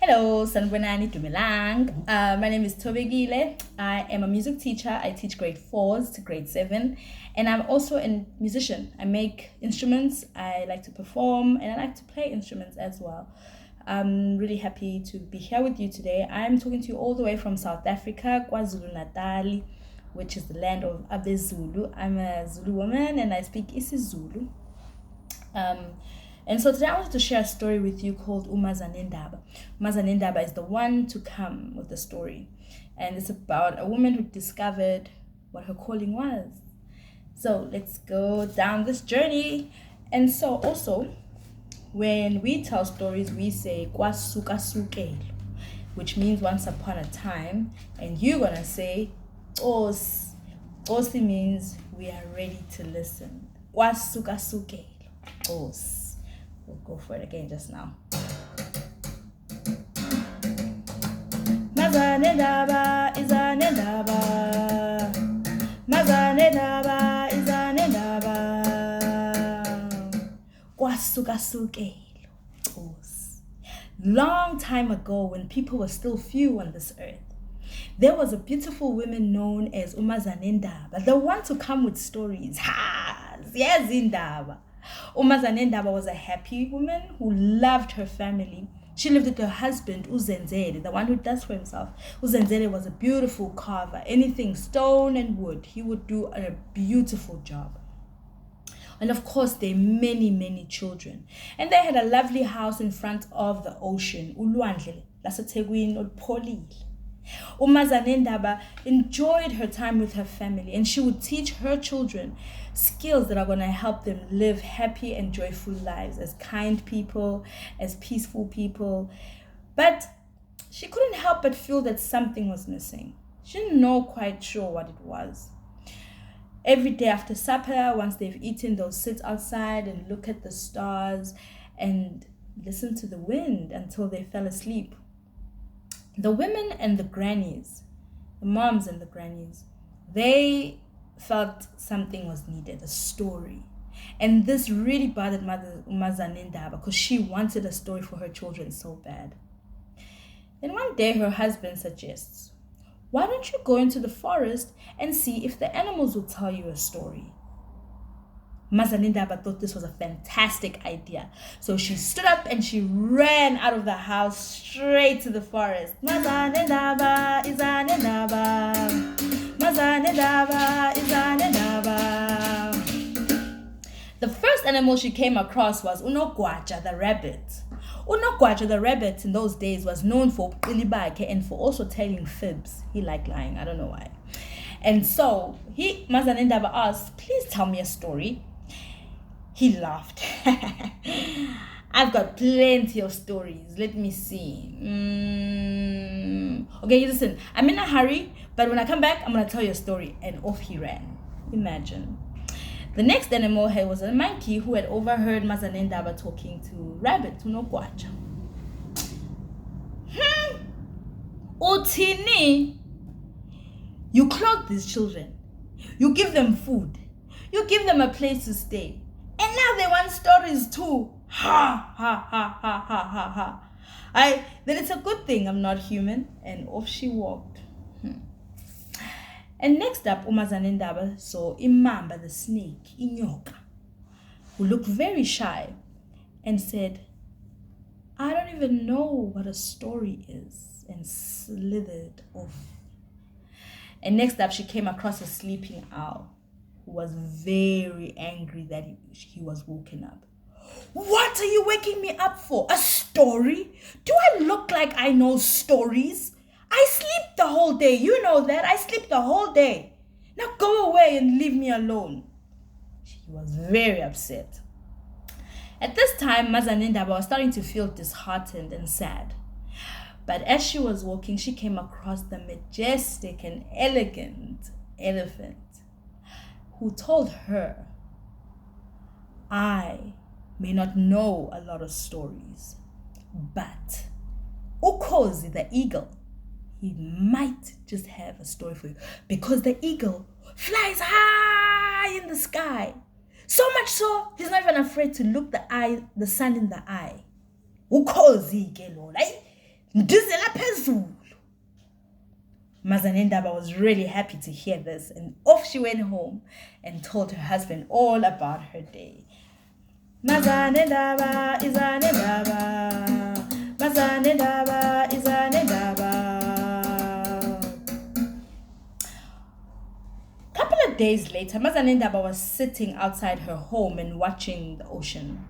Hello, Sanbonani Dumelang. My name is Thobekile. I am a music teacher. I teach grade 4s to grade 7. And I'm also a musician. I make instruments, I like to perform, and I like to play instruments as well. I'm really happy to be here with you today. I'm talking to you all the way from South Africa, KwaZulu-Natal, which is the land of AbeZulu. I'm a Zulu woman and I speak isiZulu. And so today I wanted to share a story with you called UMazanendaba. UMazanendaba is the one to come with the story. And it's about a woman who discovered what her calling was. So let's go down this journey. And so also, when we tell stories, we say kwasuka sukelo, which means once upon a time. And you're going to say os. Osi means we are ready to listen. Kwasuka sukelo. Os. We'll go for it again just now. Mazanendaba is anendaba. Mazanendaba is anendaba. Kwasuka sukelo. Long time ago, when people were still few on this earth, there was a beautiful woman known as UMazanendaba, the one to come with stories. Ha! Ziyazindaba. UMazanendaba was a happy woman who loved her family. She lived with her husband, Uzenzele, the one who does for himself. Uzenzele was a beautiful carver. Anything stone and wood, he would do a beautiful job. And of course, they many, many children. And they had a lovely house in front of the ocean, Ulwandle, laseThekwini olupholile. UMazanendaba enjoyed her time with her family, and she would teach her children skills that are going to help them live happy and joyful lives as kind people, as peaceful people. But she couldn't help but feel that something was missing. She didn't know quite sure what it was. Every day after supper, once they've eaten, they'll sit outside and look at the stars and listen to the wind until they fell asleep. The women and the grannies, the moms and the grannies, they felt something was needed, a story. And this really bothered Mother UMazanendaba because she wanted a story for her children so bad. Then one day her husband suggests, why don't you go into the forest and see if the animals will tell you a story? UMazanendaba thought this was a fantastic idea. So she stood up and she ran out of the house straight to the forest. Mazanendaba is anendaba. Mazanendaba is anendaba. The first animal she came across was Unogwaja the rabbit. Unogwaja the rabbit in those days was known for Ilibake and for also telling fibs. He liked lying, I don't know why. And so Mazanendaba asked, please tell me a story. He laughed. I've got plenty of stories. Let me see. Okay, listen. I'm in a hurry, but when I come back, I'm going to tell you a story. And off he ran. Imagine. The next animal here was a monkey who had overheard Mazanendaba talking to rabbit, Unogwaja. Utini, you clothe these children. You give them food. You give them a place to stay. And now they want stories too. Ha, ha, ha, ha, ha, ha, ha. Then it's a good thing I'm not human. And off she walked. And next up, UMazanendaba saw Imamba the snake, Inyoka, who looked very shy and said, I don't even know what a story is, and slithered off. And next up, she came across a sleeping owl who was very angry that he was woken up. What are you waking me up for? A story? Do I look like I know stories? I sleep the whole day. You know that. I sleep the whole day. Now go away and leave me alone. She was very upset. At this time, Mazanendaba was starting to feel disheartened and sad. But as she was walking, she came across the majestic and elegant elephant who told her, I may not know a lot of stories, but Ukhozi the eagle, he might just have a story for you, because the eagle flies high in the sky. So much so, he's not even afraid to look the sun in the eye. Ukhozi ke lo, Ndizela phezulu. UMazanendaba was really happy to hear this, and off she went home and told her husband all about her day. Mazanendaba izanendaba, Mazanendaba izanendaba. Couple of days later, Mazanendaba was sitting outside her home and watching the ocean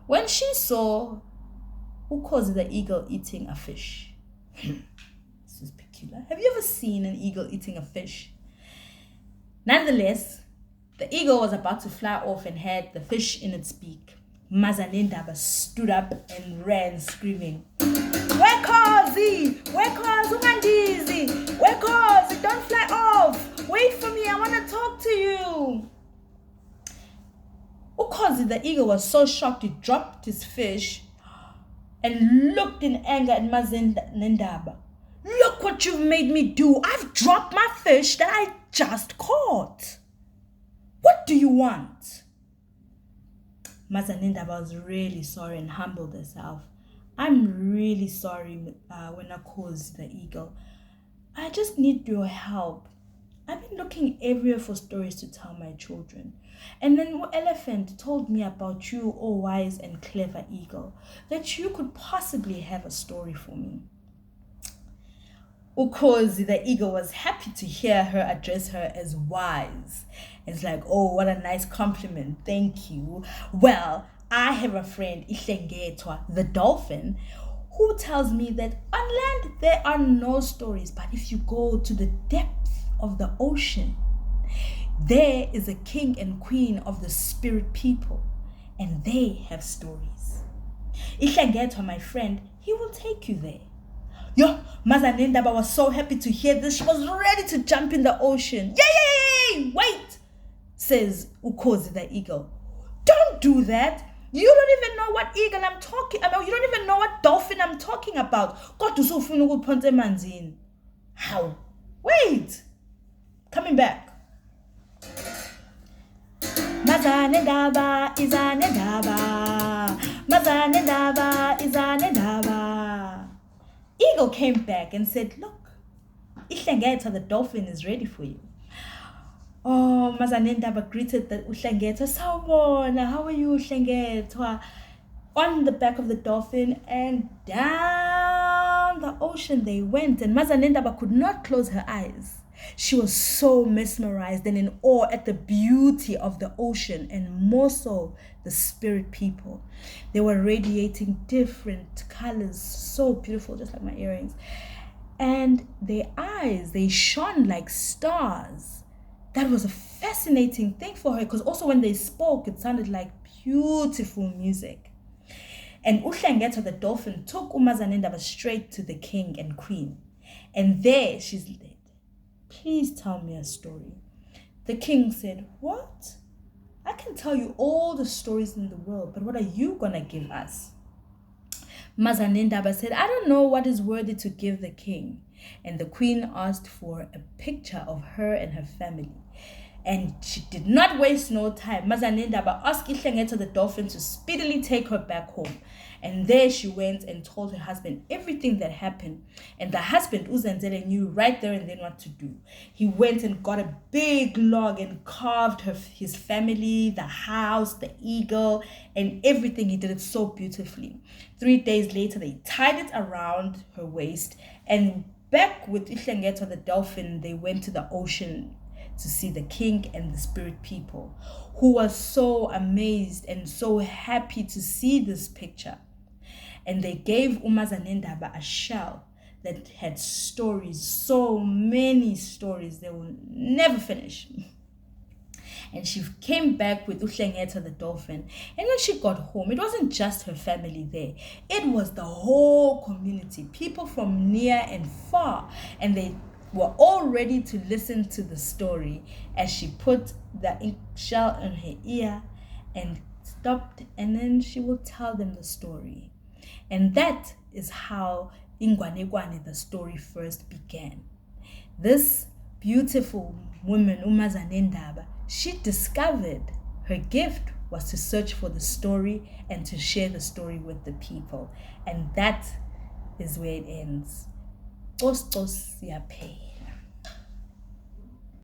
when she saw Ukhozi the eagle eating a fish. This is peculiar. Have you ever seen an eagle eating a fish? Nonetheless, the eagle was about to fly off and had the fish in its beak. Mazanendaba stood up and ran screaming, Wekhozi! Wekhozi, ungandizi! Wekhozi, don't fly off! Wait for me, I want to talk to you! Ukhozi the eagle was so shocked he dropped his fish and looked in anger at Mazanendaba. Look what you've made me do. I've dropped my fish that I just caught. What do you want? Mazanendaba was really sorry and humbled herself. I'm really sorry, Wekhozi the eagle. I just need your help. I've been looking everywhere for stories to tell my children. And then Elephant told me about you, oh wise and clever eagle, that you could possibly have a story for me. Ukhozi the eagle was happy to hear her address her as wise. It's like, oh, what a nice compliment. Thank you. Well, I have a friend, Ihlengetwa, the dolphin, who tells me that on land there are no stories, but if you go to the depth of the ocean, there is a king and queen of the spirit people, and they have stories. Ihlengetwa, my friend, he will take you there. Yo, Mazanendaba was so happy to hear this. She was ready to jump in the ocean. Yay! Wait, says Ukhozi the eagle. Don't do that. You don't even know what eagle I'm talking about. You don't even know what dolphin I'm talking about. How? Wait. Coming back. Mazanendaba izanendaba, Mazanendaba izanendaba. Eagle came back and said, look, Ihlengetwa the dolphin is ready for you. Oh, Mazanendaba greeted the Uhlengetwa. Sawubona, how are you, Uhlengetwa? On the back of the dolphin, and down the ocean they went, and Mazanendaba could not close her eyes. She was so mesmerized and in awe at the beauty of the ocean, and more so the spirit people. They were radiating different colors, so beautiful, just like my earrings. And their eyes, they shone like stars. That was a fascinating thing for her, because also when they spoke, it sounded like beautiful music. And Uhlengetwa the dolphin took UMazanendaba straight to the king and queen. And there she said, please tell me a story. The king said, what? I can tell you all the stories in the world, but what are you gonna give us? Mazanendaba said, I don't know what is worthy to give the king. And the queen asked for a picture of her and her family. And she did not waste no time. Mazanendaba asked Ihlengetwa the dolphin to speedily take her back home. And there she went and told her husband everything that happened. And the husband, Uzenzele, knew right there and then what to do. He went and got a big log and carved his family, the house, the eagle, and everything. He did it so beautifully. 3 days later, they tied it around her waist. And back with Ihlengetwa the dolphin, they went to the ocean to see the king and the spirit people, who were so amazed and so happy to see this picture. And they gave UMazanendaba a shell that had stories, so many stories, they will never finish. And she came back with Uhlengetwa the dolphin. And when she got home, it wasn't just her family there. It was the whole community, people from near and far. And they were all ready to listen to the story as she put the ink shell in her ear and stopped, and then she will tell them the story. And that is how Ingwanegwane, the story, first began. This beautiful woman, UMazanendaba, she discovered her gift was to search for the story and to share the story with the people. And that is where it ends. Cos siyaphela.